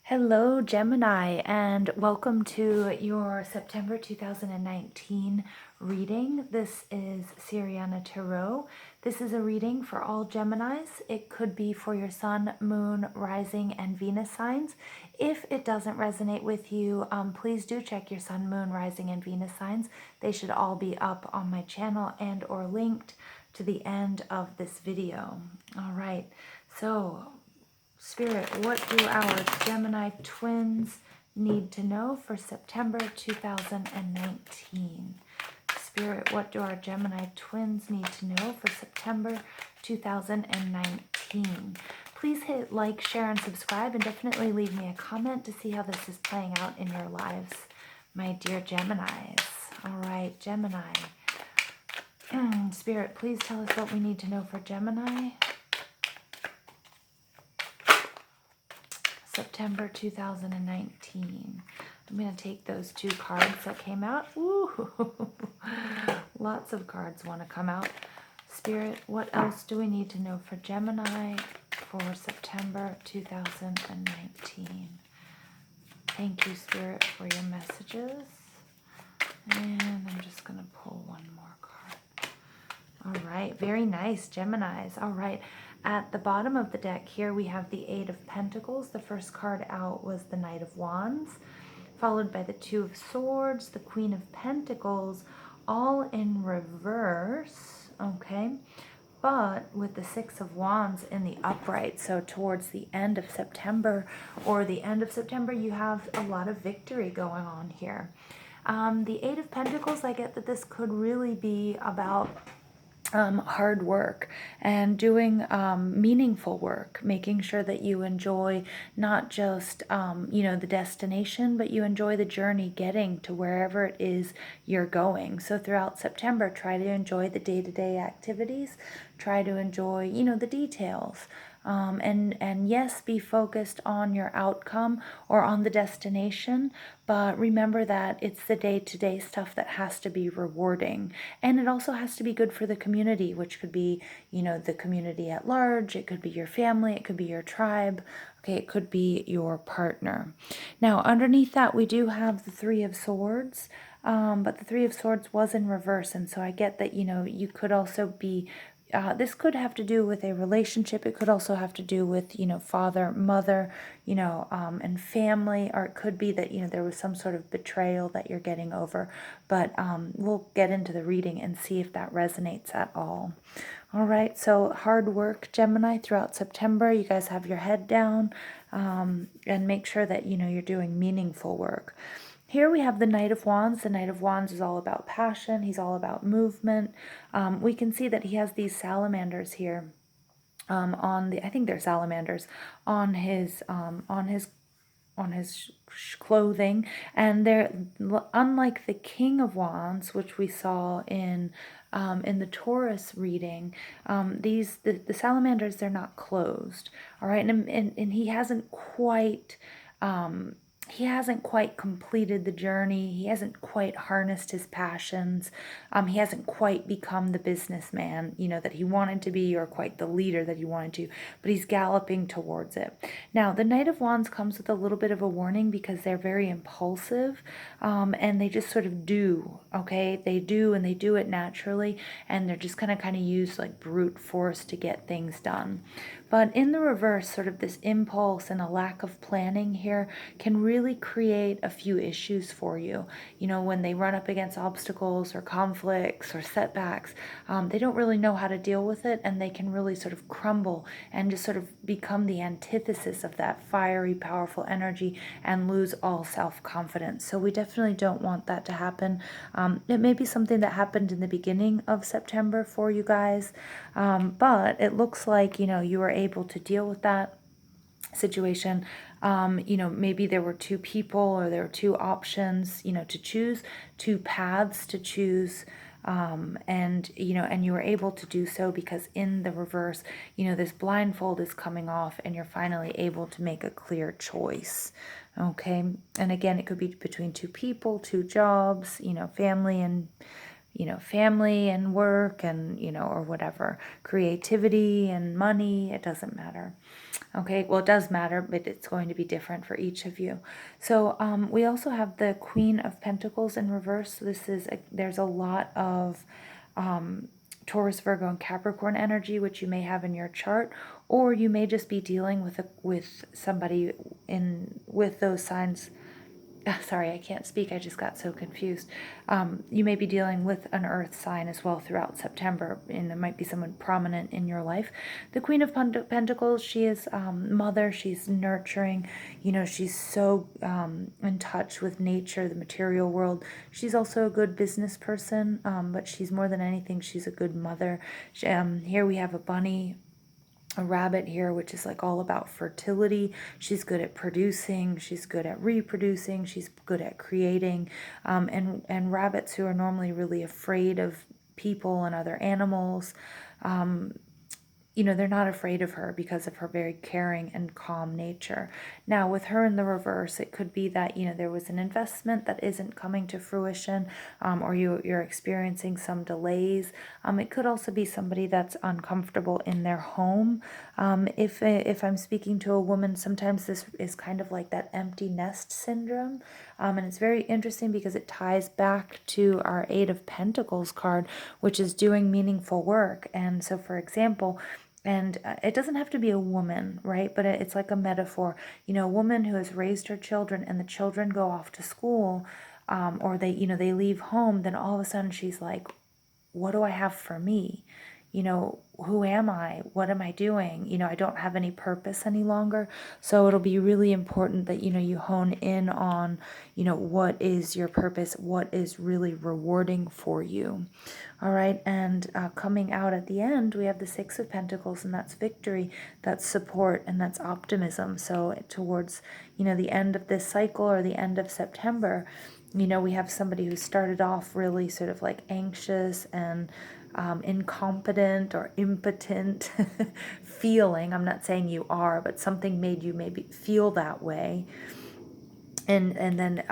Hello, Gemini, and welcome to your September 2019 reading. This is Siriana Tarot. This is a reading for all Geminis. It could be for your Sun, Moon, Rising, and Venus signs. If it doesn't resonate with you, please do check your Sun, Moon, Rising, and Venus signs. They should all be up on my channel and or linked to the end of this video. All right, so Spirit, what do our Gemini twins need to know for September 2019? Spirit, what do our Gemini twins need to know for September 2019? Please hit like, share, and subscribe, and definitely leave me a comment to see how this is playing out in your lives, my dear Geminis. All right, Gemini. Spirit, please tell us what we need to know for Gemini. September 2019. I'm going to take those two cards that came out. Ooh, lots of cards want to come out. Spirit, what else do we need to know for Gemini for September 2019? Thank you, Spirit, for your messages. And I'm just going to pull one more card. All right, very nice, Geminis. All right. At the bottom of the deck here, we have the Eight of Pentacles. The first card out was the Knight of Wands, followed by the Two of Swords, the Queen of Pentacles, all in reverse, okay? But with the Six of Wands in the upright, so towards the end of September, you have a lot of victory going on here. The Eight of Pentacles, I get that this could really be about hard work and doing meaningful work, making sure that you enjoy not just the destination, but you enjoy the journey getting to wherever it is you're going. So throughout September, try to enjoy the day-to-day activities, try to enjoy the details. And yes, be focused on your outcome or on the destination, but remember that it's the day-to-day stuff that has to be rewarding. And it also has to be good for the community, which could be, the community at large. It could be your family. It could be your tribe. Okay, it could be your partner. Now, underneath that, we do have the Three of Swords. But the Three of Swords was in reverse. And so I get that, you could also be this could have to do with a relationship. It could also have to do with, father, mother, and family, or it could be that, there was some sort of betrayal that you're getting over. But we'll get into the reading and see if that resonates at all. All right, so hard work, Gemini, throughout September. You guys have your head down and make sure that, you're doing meaningful work. Here we have the Knight of Wands. The Knight of Wands is all about passion. He's all about movement. We can see that he has these salamanders here I think they're salamanders on his clothing, and they're unlike the King of Wands, which we saw in the Taurus reading. The salamanders, they're not closed. All right, and he hasn't quite. He hasn't quite completed the journey. He hasn't quite harnessed his passions. He hasn't quite become the businessman, that he wanted to be, or quite the leader that he wanted to, but he's galloping towards it. Now, the Knight of Wands comes with a little bit of a warning because they're very impulsive, and they just sort of do, okay? They do, and they do it naturally, and they're just going to kind of use like brute force to get things done. But in the reverse, sort of this impulse and a lack of planning here can really create a few issues for you. When they run up against obstacles or conflicts or setbacks, they don't really know how to deal with it, and they can really sort of crumble and just sort of become the antithesis of that fiery, powerful energy and lose all self-confidence. So we definitely don't want that to happen. It may be something that happened in the beginning of September for you guys, but it looks like, you were able to deal with that situation. Maybe there were two people, or there were two options, to choose, two paths to choose. And you were able to do so because in the reverse, this blindfold is coming off and you're finally able to make a clear choice. Okay. And again, it could be between two people, two jobs, family and, family and work and, or whatever, creativity and money, it doesn't matter. Okay, well, it does matter, but it's going to be different for each of you. So we also have the Queen of Pentacles in reverse. There's a lot of Taurus, Virgo, and Capricorn energy, which you may have in your chart, or you may just be dealing with somebody with those signs. Sorry, I can't speak. I just got so confused. You may be dealing with an earth sign as well throughout September, and there might be someone prominent in your life. The Queen of Pentacles, she is mother. She's nurturing. She's so in touch with nature, the material world. She's also a good business person, but she's more than anything, she's a good mother. Here we have a rabbit here, which is like all about fertility. She's good at producing, she's good at reproducing, she's good at creating, and rabbits, who are normally really afraid of people and other animals, they're not afraid of her because of her very caring and calm nature. Now, with her in the reverse, it could be that, there was an investment that isn't coming to fruition, or you're experiencing some delays. It could also be somebody that's uncomfortable in their home. If I'm speaking to a woman, sometimes this is kind of like that empty nest syndrome. And it's very interesting because it ties back to our Eight of Pentacles card, which is doing meaningful work. And so, for example, and it doesn't have to be a woman, right? But it's like a metaphor. A woman who has raised her children and the children go off to school, or they leave home, then all of a sudden she's like, what do I have for me? Who am I? What am I doing? I don't have any purpose any longer. So it'll be really important that, you hone in on, what is your purpose? What is really rewarding for you? All right. And coming out at the end, we have the Six of Pentacles, and that's victory, that's support, and that's optimism. So towards, the end of this cycle or the end of September, we have somebody who started off really sort of like anxious and incompetent or impotent feeling. I'm not saying you are, but something made you maybe feel that way. And then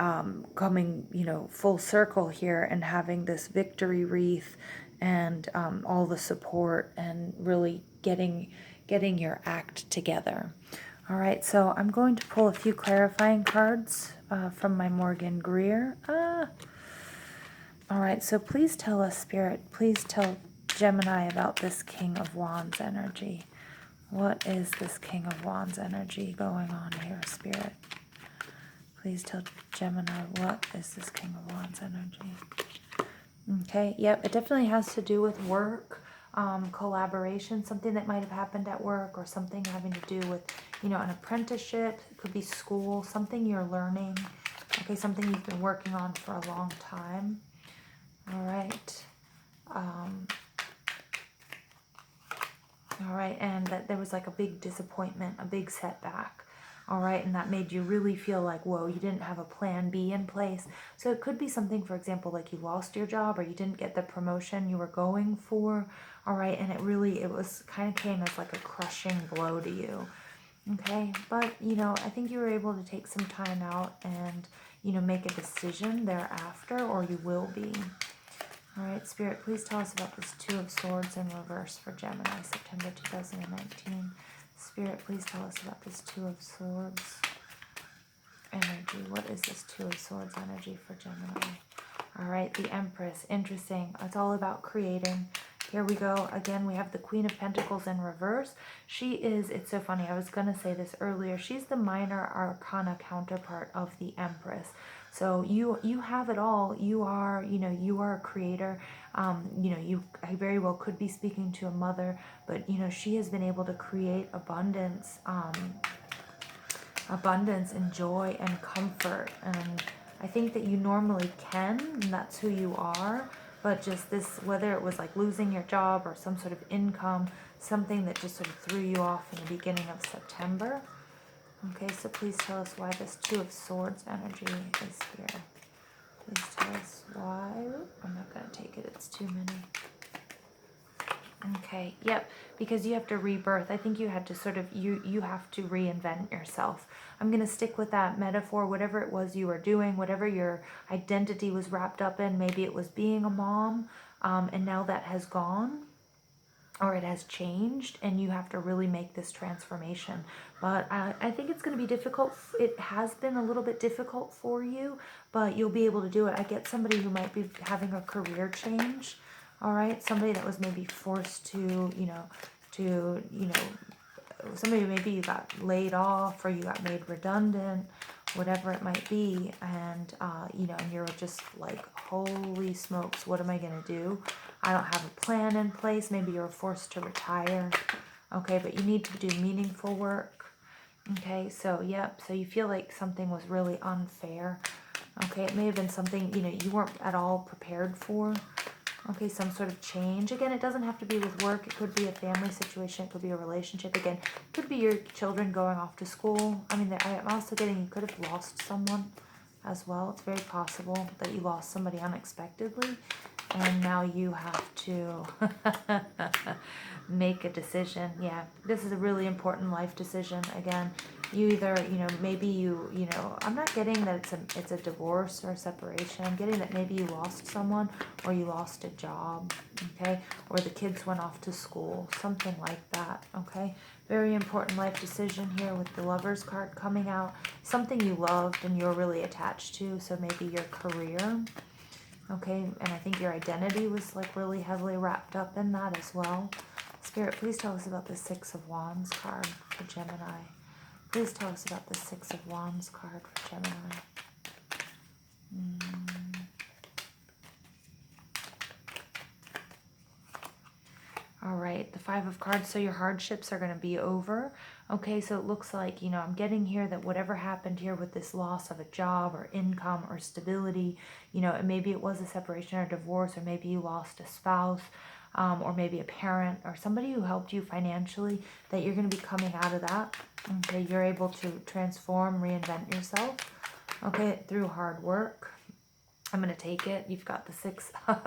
coming, full circle here and having this victory wreath and all the support and really getting your act together. All right, so I'm going to pull a few clarifying cards from my Morgan Greer. All right, so please tell us, Spirit, please tell Gemini about this King of Wands energy. What is this King of Wands energy going on here, Spirit? Please tell Gemini, what is this King of Wands energy? Okay, yep, it definitely has to do with work, collaboration, something that might have happened at work, or something having to do with, an apprenticeship. It could be school, something you're learning. Okay, something you've been working on for a long time. All right. All right, and that there was like a big disappointment, a big setback. All right, and that made you really feel like, whoa, you didn't have a plan B in place. So it could be something, for example, like you lost your job or you didn't get the promotion you were going for. All right, and it was kind of came as like a crushing blow to you. Okay, but, I think you were able to take some time out and, make a decision thereafter, or you will be. All right, Spirit, please tell us about this Two of Swords in reverse for Gemini, September 2019. Spirit, please tell us about this Two of Swords energy. What is this Two of Swords energy for Gemini? All right, the Empress. Interesting. It's all about creating. Here we go. Again, we have the Queen of Pentacles in reverse. It's so funny. I was going to say this earlier. She's the minor arcana counterpart of the Empress. So you have it all. You are a creator. I very well could be speaking to a mother, but she has been able to create abundance and joy and comfort. And I think that you normally can, and that's who you are. But just this, whether it was like losing your job or some sort of income, something that just sort of threw you off in the beginning of September. Okay, so please tell us why this Two of Swords energy is here. Please tell us why. I'm not going to take it. It's too many. Okay, yep, because you have to rebirth. I think you had to sort of, you have to reinvent yourself. I'm going to stick with that metaphor, whatever it was you were doing, whatever your identity was wrapped up in. Maybe it was being a mom, and now that has gone, or it has changed, and you have to really make this transformation. But I think it's going to be difficult. It has been a little bit difficult for you, but you'll be able to do it. I get somebody who might be having a career change. All right, somebody that was maybe forced to, somebody maybe you got laid off or you got made redundant, whatever it might be, and and you're just like, holy smokes, what am I gonna do? I don't have a plan in place. Maybe you're forced to retire. Okay, but you need to do meaningful work. Okay, so yep, so you feel like something was really unfair. Okay, it may have been something you weren't at all prepared for. Okay, some sort of change. Again, it doesn't have to be with work. It could be a family situation. It could be a relationship. Again, it could be your children going off to school. I mean, I'm also getting you could have lost someone as well. It's very possible that you lost somebody unexpectedly, and now you have to make a decision. Yeah, this is a really important life decision. Again, you either, maybe I'm not getting that it's a divorce or a separation. I'm getting that maybe you lost someone, or you lost a job, okay? Or the kids went off to school, something like that, okay? Very important life decision here with the Lovers card coming out. Something you loved and you're really attached to, so maybe your career, okay? And I think your identity was like really heavily wrapped up in that as well. Spirit, please tell us about the Six of Wands card for Gemini. Please tell us about the Six of Wands card for Gemini. All right, the Five of Cards, so your hardships are going to be over. Okay, so it looks like, I'm getting here that whatever happened here with this loss of a job or income or stability, maybe it was a separation or divorce, or maybe you lost a spouse, or maybe a parent or somebody who helped you financially, that you're going to be coming out of that. Okay, you're able to transform, reinvent yourself, okay, through hard work. I'm going to take it. You've got the six. I'm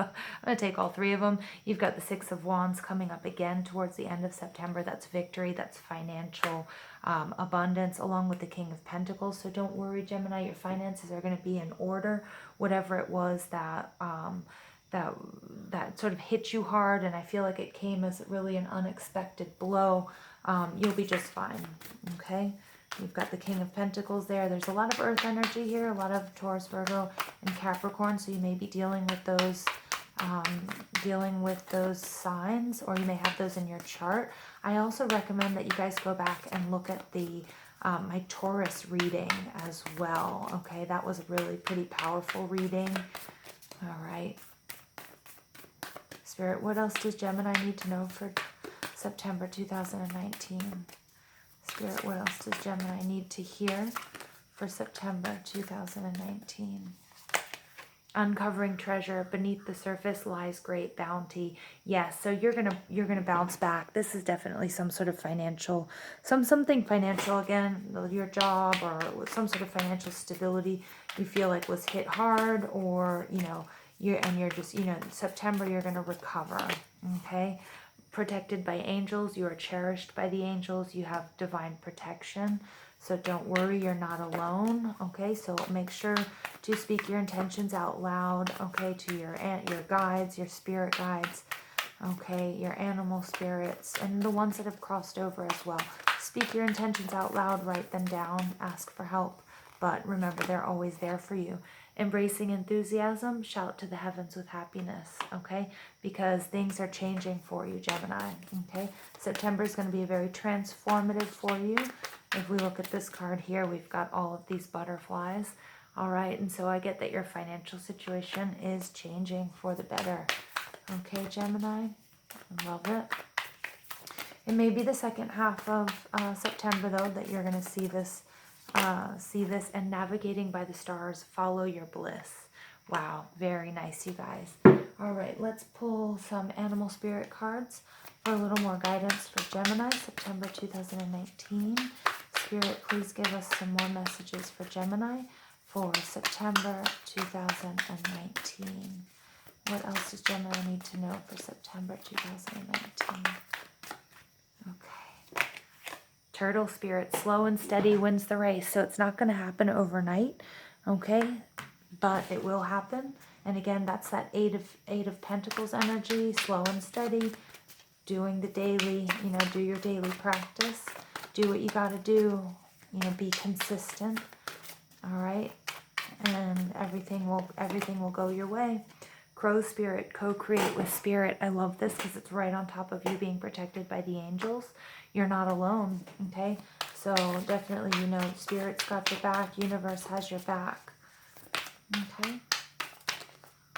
going to take all three of them. You've got the Six of Wands coming up again towards the end of September. That's victory. That's financial abundance, along with the King of Pentacles. So don't worry, Gemini. Your finances are going to be in order. Whatever it was that that sort of hit you hard, and I feel like it came as really an unexpected blow, you'll be just fine. Okay. You've got the King of Pentacles there. There's a lot of earth energy here, a lot of Taurus, Virgo, and Capricorn. So you may be dealing with those signs, or you may have those in your chart. I also recommend that you guys go back and look at the my Taurus reading as well. Okay, that was a really pretty powerful reading. All right. Spirit, what else does Gemini need to know for September 2019? Spirit, what else does Gemini need to hear for September 2019? Uncovering treasure. Beneath the surface lies great bounty. Yes, so you're gonna bounce back. This is definitely some sort of financial, something financial again, your job or some sort of financial stability you feel like was hit hard, or you're just September you're gonna recover. Okay. Protected by angels. You are cherished by the angels. You have divine protection. So don't worry, you're not alone. Okay, so make sure to speak your intentions out loud. Okay, to your guides, your spirit guides. Okay, your animal spirits, and the ones that have crossed over as well. Speak your intentions out loud. Write them down. Ask for help. But remember, they're always there for you. Embracing enthusiasm, shout to the heavens with happiness, okay? Because things are changing for you, Gemini, okay? September is going to be very transformative for you. If we look at this card here, we've got all of these butterflies, all right? And so I get that your financial situation is changing for the better, okay, Gemini? I love it. It may be the second half of September, though, that you're going to see this, and navigating by the stars, follow your bliss. Wow, very nice, you guys. All right, let's pull some animal spirit cards for a little more guidance for Gemini, September 2019. Spirit, please give us some more messages for Gemini for September 2019. What else does Gemini need to know for September 2019? Okay. Turtle spirit, slow and steady wins the race. So it's not going to happen overnight, okay? But it will happen. And again, that's that eight of Pentacles energy, slow and steady, doing the daily, do your daily practice. Do what you got to do, be consistent, all right? And everything will go your way. Crow spirit, co-create with spirit. I love this because it's right on top of you being protected by the angels. You're not alone, okay? So definitely, spirit's got your back. Universe has your back, okay?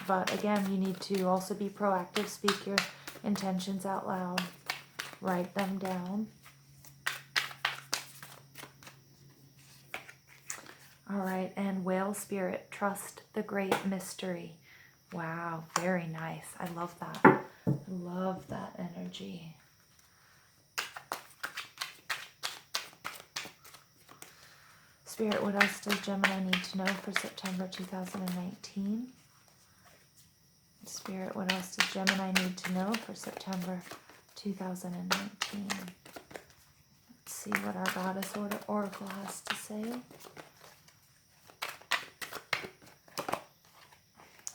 But again, you need to also be proactive. Speak your intentions out loud. Write them down. All right, and whale spirit, trust the great mystery. Wow, very nice. I love that. I love that energy. Spirit, what else does Gemini need to know for September 2019? Spirit, what else does Gemini need to know for September 2019? Let's see what our Goddess Oracle has to say.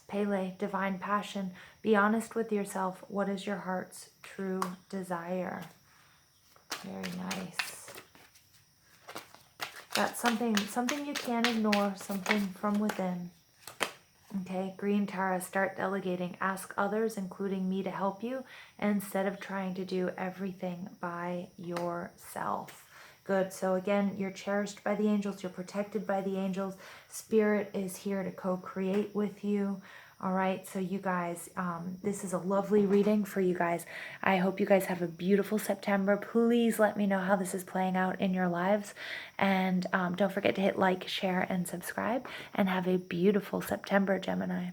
Pele, divine passion. Be honest with yourself. What is your heart's true desire? Very nice. That's something you can't ignore, something from within. Okay, Green Tara, start delegating. Ask others, including me, to help you instead of trying to do everything by yourself. Good. So again, you're cherished by the angels. You're protected by the angels. Spirit is here to co-create with you. All right, so you guys, this is a lovely reading for you guys. I hope you guys have a beautiful September. Please let me know how this is playing out in your lives. And don't forget to hit like, share, and subscribe. And have a beautiful September, Gemini.